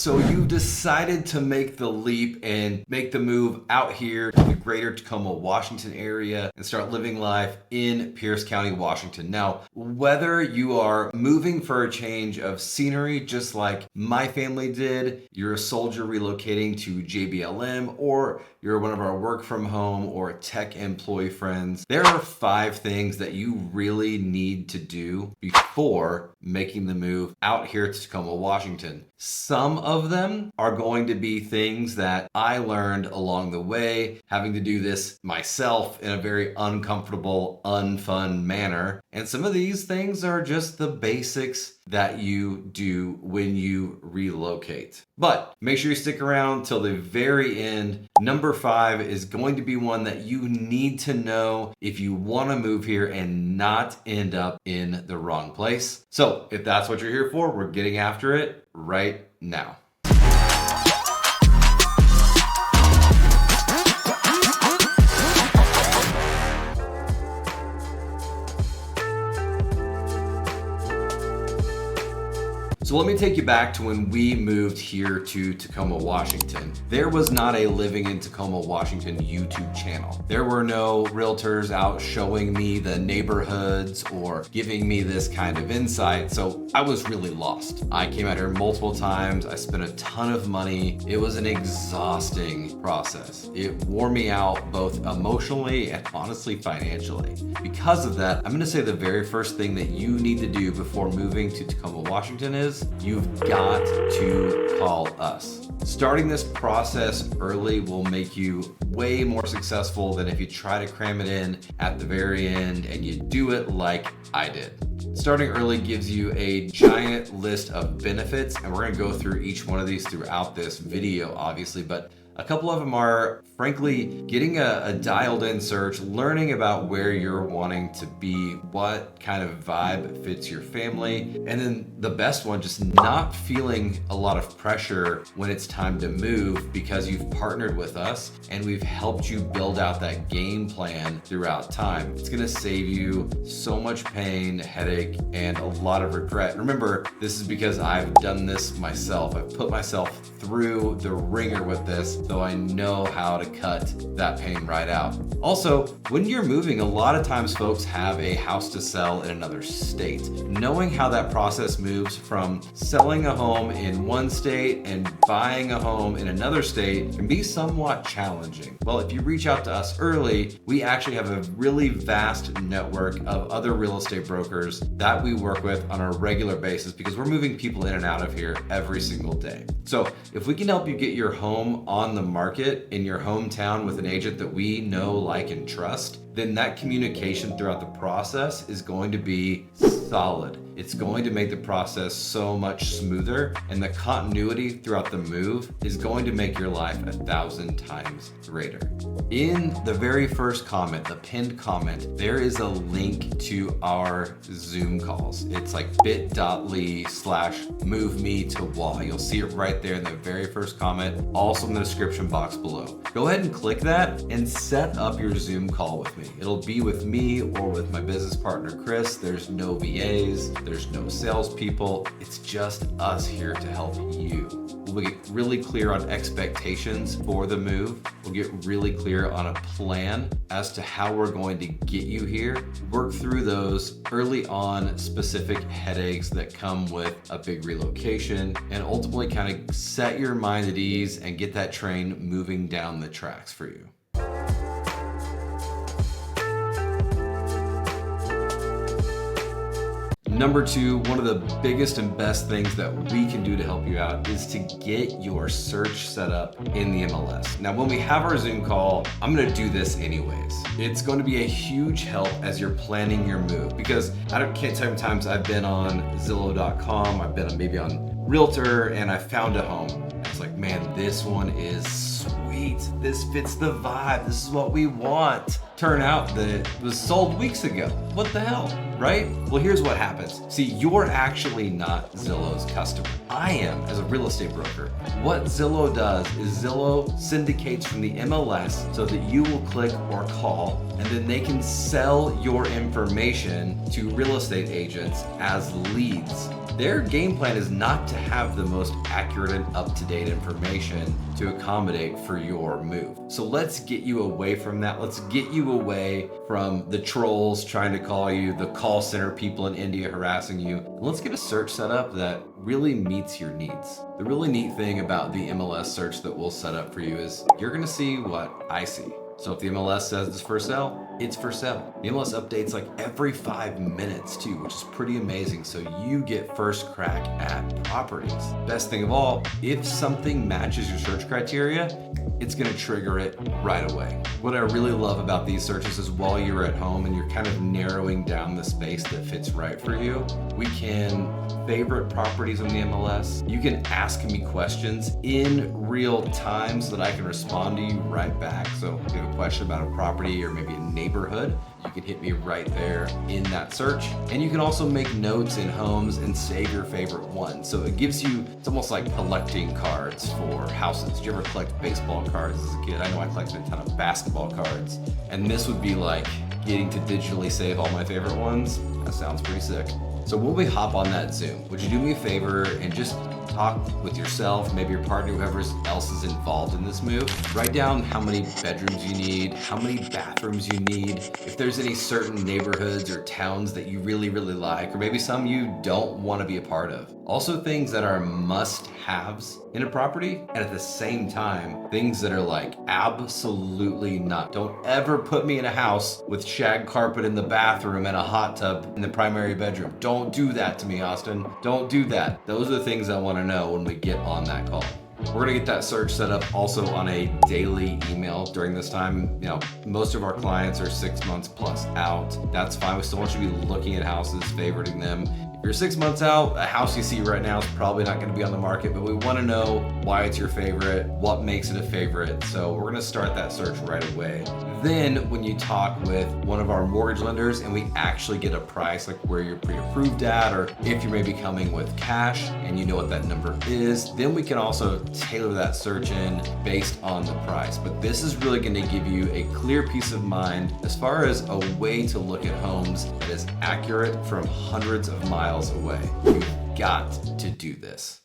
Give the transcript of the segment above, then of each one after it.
so you've decided to make the leap and make the move out here to the greater Tacoma, Washington area and start living life in Pierce County, Washington. Now, whether you are moving for a change of scenery, just like my family did, you're a soldier relocating to JBLM, or you're one of our work from home or tech employee friends, there are 5 things that you really need to do before making the move out here to Tacoma, Washington. Some of them are going to be things that I learned along the way, having to do this myself in a very uncomfortable, unfun manner. And some of these things are just the basics that you do when you relocate. But make sure you stick around till the very end. Number 5 is going to be one that you need to know if you want to move here and not end up in the wrong place. So if that's what you're here for, we're getting after it right now. So let me take you back to when we moved here to Tacoma, Washington. There was not a Living in Tacoma, Washington YouTube channel. There were no realtors out showing me the neighborhoods or giving me this kind of insight. So I was really lost. I came out here multiple times. I spent a ton of money. It was an exhausting process. It wore me out both emotionally and honestly financially. Because of that, I'm gonna say the very first thing that you need to do before moving to Tacoma, Washington is you've got to call us. Starting this process early will make you way more successful than if you try to cram it in at the very end and you do it like I did. Starting early gives you a giant list of benefits, and we're gonna go through each one of these throughout this video, obviously, but a couple of them are, frankly, getting a dialed in search, learning about where you're wanting to be, what kind of vibe fits your family, and then the best one, just not feeling a lot of pressure when it's time to move because you've partnered with us and we've helped you build out that game plan throughout time. It's gonna save you so much pain, headache, and a lot of regret. Remember, this is because I've done this myself. I've put myself through the ringer with this, so I know how to cut that pain right out. Also, when you're moving, a lot of times folks have a house to sell in another state. Knowing how that process moves from selling a home in one state and buying a home in another state can be somewhat challenging. Well, if you reach out to us early, we actually have a really vast network of other real estate brokers that we work with on a regular basis because we're moving people in and out of here every single day. So if we can help you get your home on the market in your hometown with an agent that we know, like, and trust, then that communication throughout the process is going to be solid. It's going to make the process so much smoother, and the continuity throughout the move is going to make your life 1,000 times greater. In the very first comment, the pinned comment, there is a link to our Zoom calls. It's like bit.ly/move-me-to-WA. You'll see it right there in the very first comment, also in the description box below. Go ahead and click that and set up your Zoom call with me. It'll be with me or with my business partner, Chris. There's no VAs, there's no salespeople. It's just us here to help you. We'll get really clear on expectations for the move. We'll get really clear on a plan as to how we're going to get you here. Work through those early on specific headaches that come with a big relocation, and ultimately kind of set your mind at ease and get that train moving down the tracks for you. Number 2, one of the biggest and best things that we can do to help you out is to get your search set up in the MLS. Now, when we have our Zoom call, I'm gonna do this anyways. It's going to be a huge help as you're planning your move, because I can't tell you how many times I've been on Zillow.com, I've been maybe on Realtor, and I found a home. It's like, man, this one is sweet. This fits the vibe. This is what we want. Turn out that it was sold weeks ago. What the hell, right? Well, here's what happens. See, you're actually not Zillow's customer. I am, as a real estate broker. What Zillow does is Zillow syndicates from the MLS so that you will click or call, and then they can sell your information to real estate agents as leads. their game plan is not to have the most accurate and up-to-date information to accommodate for your move. So let's get you away from that. Let's get you away from the trolls trying to call you, the call center people in India harassing you. And let's get a search set up that really meets your needs. The really neat thing about the MLS search that we'll set up for you is you're gonna see what I see. So if the MLS says it's for sale, it's for sale. The MLS updates like every 5 minutes too, which is pretty amazing. So you get first crack at properties. Best thing of all, if something matches your search criteria, it's gonna trigger it right away. What I really love about these searches is while you're at home and you're kind of narrowing down the space that fits right for you, we can favorite properties on the MLS. You can ask me questions in real time so that I can respond to you right back. So if you have a question about a property or maybe a neighborhood, you can hit me right there in that search. And you can also make notes in homes and save your favorite one. So it gives you, it's almost like collecting cards for houses. Did you ever collect baseball cards as a kid? I know I collected a ton of basketball cards. And this would be like getting to digitally save all my favorite ones. That sounds pretty sick. So when we hop on that Zoom, would you do me a favor and just talk with yourself, maybe your partner, whoever else is involved in this move? Write down how many bedrooms you need, how many bathrooms you need, if there's any certain neighborhoods or towns that you really, really like, or maybe some you don't want to be a part of. Also things that are must-haves in a property, and at the same time, things that are like absolutely not. Don't ever put me in a house with shag carpet in the bathroom and a hot tub in the primary bedroom. Don't do that to me, Austin. Don't do that. Those are the things I want to know when we get on that call. We're gonna get that search set up also on a daily email during this time. You know, most of our clients are 6 months plus out. That's fine. We still want you to be looking at houses, favoriting them. If you're 6 months out, a house you see right now is probably not gonna be on the market, but we wanna know why it's your favorite, what makes it a favorite. So we're gonna start that search right away. Then when you talk with one of our mortgage lenders and we actually get a price, like where you're pre-approved at, or if you're maybe coming with cash and you know what that number is, then we can also tailor that search in based on the price. But this is really gonna give you a clear peace of mind as far as a way to look at homes that is accurate from hundreds of miles away. You've got to do this.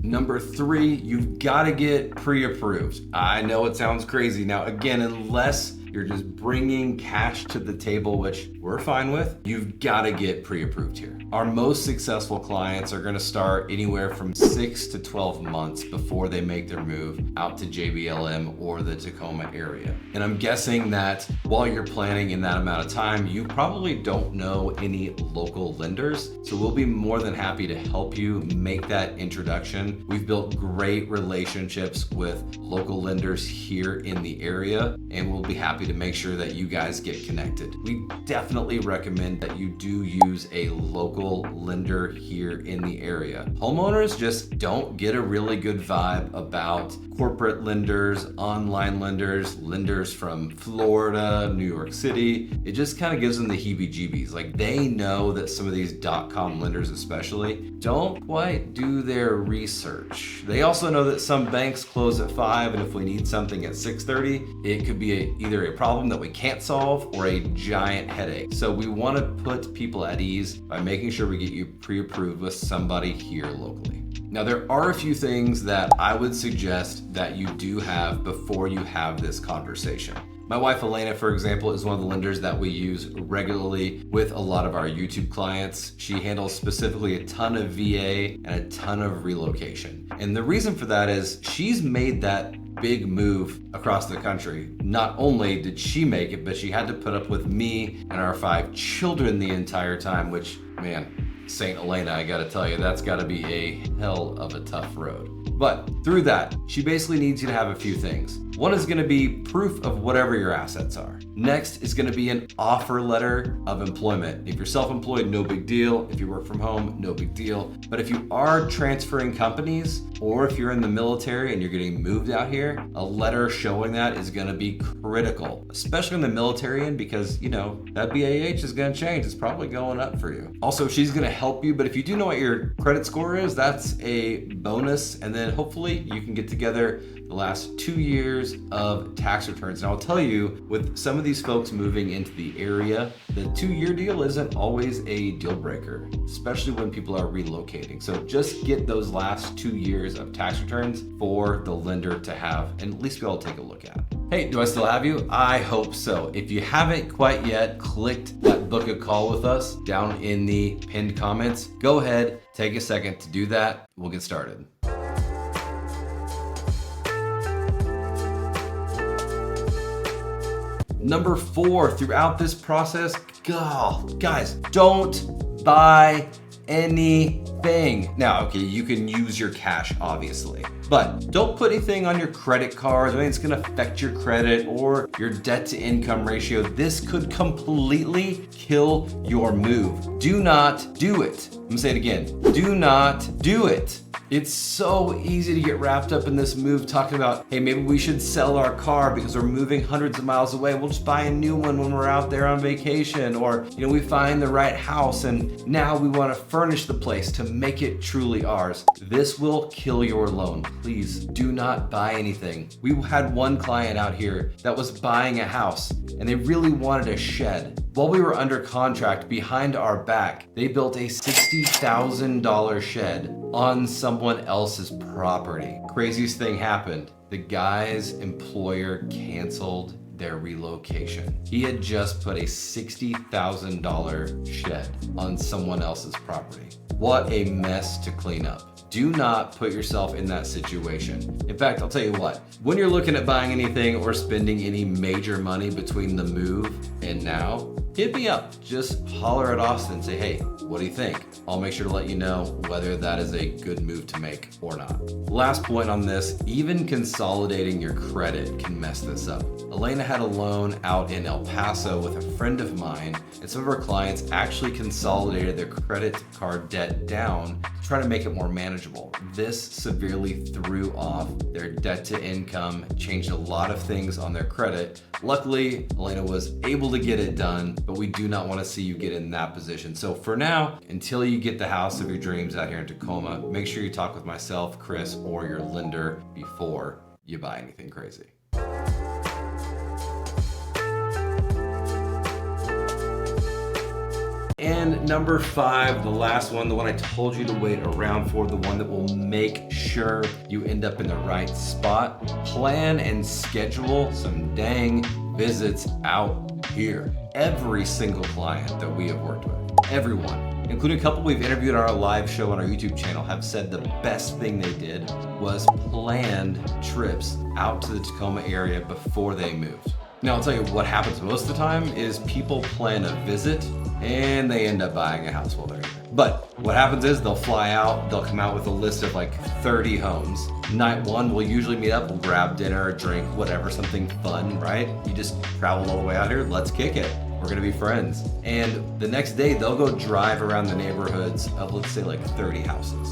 Number 3, you've got to get pre-approved. I know it sounds crazy. Now, again, unless you're just bringing cash to the table, which we're fine with, you've got to get pre-approved here. Our most successful clients are going to start anywhere from 6 to 12 months before they make their move out to JBLM or the Tacoma area. And I'm guessing that while you're planning in that amount of time, you probably don't know any local lenders. So we'll be more than happy to help you make that introduction. We've built great relationships with local lenders here in the area, and we'll be happy to make sure that you guys get connected. We definitely recommend that you do use a local lender here in the area. Homeowners just don't get a really good vibe about corporate lenders, online lenders, lenders from Florida, New York City. It just kind of gives them the heebie-jeebies. Like, they know that some of these .com lenders especially don't quite do their research. They also know that some banks close at 5, and if we need something at 6:30, it could be either a problem that we can't solve or a giant headache. So we want to put people at ease by making sure we get you pre-approved with somebody here locally. Now, there are a few things that I would suggest that you do have before you have this conversation. My wife, Elena, for example, is one of the lenders that we use regularly with a lot of our YouTube clients. She handles specifically a ton of VA and a ton of relocation. And the reason for that is she's made that big move across the country. Not only did she make it, but she had to put up with me and our 5 children the entire time, which, man, St. Elena, I gotta tell you, that's gotta be a hell of a tough road. But through that, she basically needs you to have a few things. One is gonna be proof of whatever your assets are. Next is gonna be an offer letter of employment. If you're self-employed, no big deal. If you work from home, no big deal. But if you are transferring companies, or if you're in the military and you're getting moved out here, a letter showing that is gonna be critical, especially in the military end, because, you know, that BAH is gonna change. It's probably going up for you. Also, she's gonna help you, but if you do know what your credit score is, that's a bonus. And then hopefully you can get together the last 2 years of tax returns. And I'll tell you, with some of these folks moving into the area, the 2-year deal isn't always a deal breaker, especially when people are relocating. So just get those last 2 years of tax returns for the lender to have and at least be able to take a look at. Hey, do I still have you? I hope so. If you haven't quite yet clicked that book a call with us down in the pinned comments, go ahead, take a second to do that. We'll get started. Number 4, throughout this process, guys, don't buy anything. Now, okay, you can use your cash, obviously, but don't put anything on your credit cards. I mean, it's gonna affect your credit or your debt to income ratio. This could completely kill your move. Do not do it. I'm gonna say it again. Do not do it. It's so easy to get wrapped up in this move talking about, hey, maybe we should sell our car because we're moving hundreds of miles away. We'll just buy a new one when we're out there on vacation. Or, we find the right house and now we want to furnish the place to make it truly ours. This will kill your loan. Please do not buy anything. We had one client out here that was buying a house and they really wanted a shed. While we were under contract, behind our back, they built a $60,000 shed on someone else's property. Craziest thing happened. The guy's employer canceled their relocation. He had just put a $60,000 shed on someone else's property. What a mess to clean up. Do not put yourself in that situation. In fact, I'll tell you what, when you're looking at buying anything or spending any major money between the move and now, hit me up. Just holler at Austin and say, hey, what do you think? I'll make sure to let you know whether that is a good move to make or not. Last point on this, even consolidating your credit can mess this up. Elena had a loan out in El Paso with a friend of mine, and some of our clients actually consolidated their credit card debt down to try to make it more manageable. This severely threw off their debt to income, changed a lot of things on their credit. Luckily, Elena was able to get it done, but we do not want to see you get in that position. So for now, until you get the house of your dreams out here in Tacoma, make sure you talk with myself, Chris, or your lender before you buy anything crazy. And number 5, the last one, the one I told you to wait around for, the one that will make sure you end up in the right spot. Plan and schedule some dang visits out here. Every single client that we have worked with, everyone, including a couple we've interviewed on our live show on our YouTube channel, have said the best thing they did was planned trips out to the Tacoma area before they moved. Now, I'll tell you what happens most of the time is people plan a visit and they end up buying a house while they're here. But what happens is they'll fly out, they'll come out with a list of like 30 homes. Night 1, we'll usually meet up, we'll grab dinner, a drink, whatever, something fun, right? You just traveled all the way out here, let's kick it. We're gonna be friends. And the next day, they'll go drive around the neighborhoods of, let's say, like 30 houses.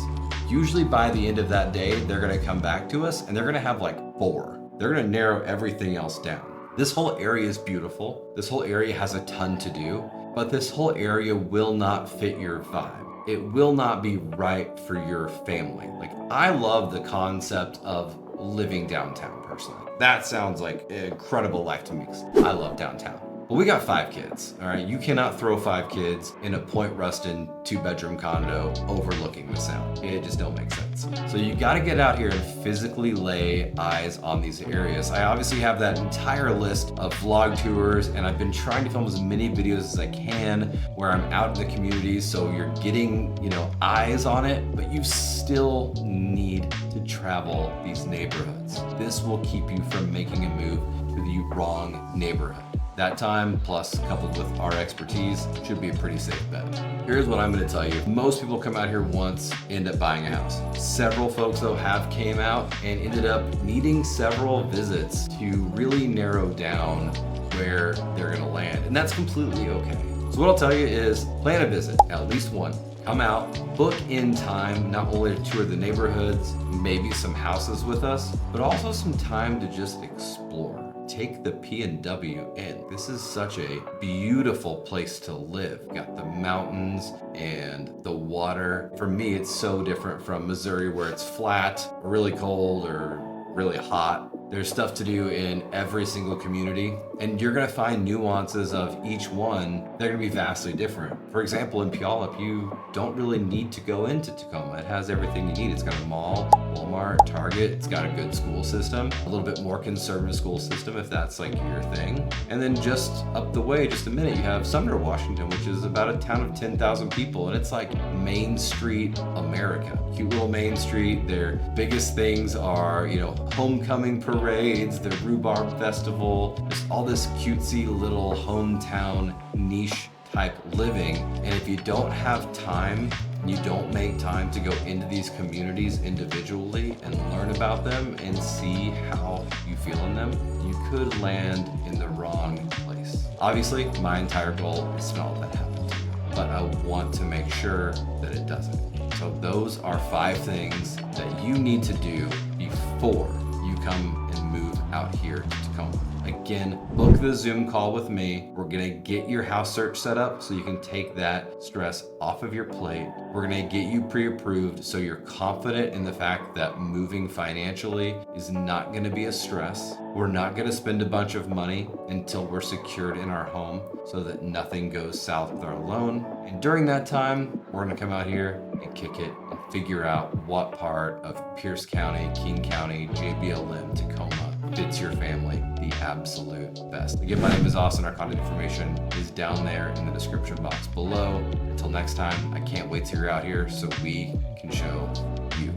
Usually by the end of that day, they're gonna come back to us and they're gonna have like 4. They're gonna narrow everything else down. This whole area is beautiful. This whole area has a ton to do, but this whole area will not fit your vibe. It will not be right for your family. Like, I love the concept of living downtown personally. That sounds like an incredible life to me because I love downtown. But we got 5 kids, all right? You cannot throw 5 kids in a Point Ruston 2-bedroom condo overlooking the sound. It just don't make sense. So you gotta get out here and physically lay eyes on these areas. I obviously have that entire list of vlog tours, and I've been trying to film as many videos as I can where I'm out in the communities, so you're getting, eyes on it, but you still need to travel these neighborhoods. This will keep you from making a move to the wrong neighborhood. That time, plus coupled with our expertise, should be a pretty safe bet. Here's what I'm gonna tell you. Most people come out here once, end up buying a house. Several folks though have came out and ended up needing several visits to really narrow down where they're gonna land. And that's completely okay. So what I'll tell you is plan a visit, at least one. Come out, book in time, not only to tour the neighborhoods, maybe some houses with us, but also some time to just explore. Take the PNW in. This is such a beautiful place to live. You got the mountains and the water. For me, it's so different from Missouri where it's flat, really cold, or really hot. There's stuff to do in every single community, and you're gonna find nuances of each one. They're gonna be vastly different. For example, in Puyallup, you don't really need to go into Tacoma. It has everything you need. It's got a mall, Walmart, Target. It's got a good school system, a little bit more conservative school system if that's like your thing. And then just up the way, just a minute, you have Sumner, Washington, which is about a town of 10,000 people, and it's like Main Street America. Cute little Main Street. Their biggest things are, homecoming parades, the Rhubarb Festival, just all this cutesy little hometown niche type living. And if you don't have time, you don't make time to go into these communities individually and learn about them and see how you feel in them, you could land in the wrong place. Obviously, my entire goal is to not let that happen to you, but I want to make sure that it doesn't. So those are 5 things that you need to do before you come and move out here to Tacoma. Again, book the Zoom call with me. We're gonna get your house search set up so you can take that stress off of your plate. We're gonna get you pre-approved so you're confident in the fact that moving financially is not gonna be a stress. We're not gonna spend a bunch of money until we're secured in our home so that nothing goes south with our loan. And during that time, we're gonna come out here and kick it and figure out what part of Pierce County, King County, JBLM, Tacoma fits your family the absolute best. Again, my name is Austin. Our contact information is down there in the description box below. Until next time, I can't wait till you're out here so we can show you.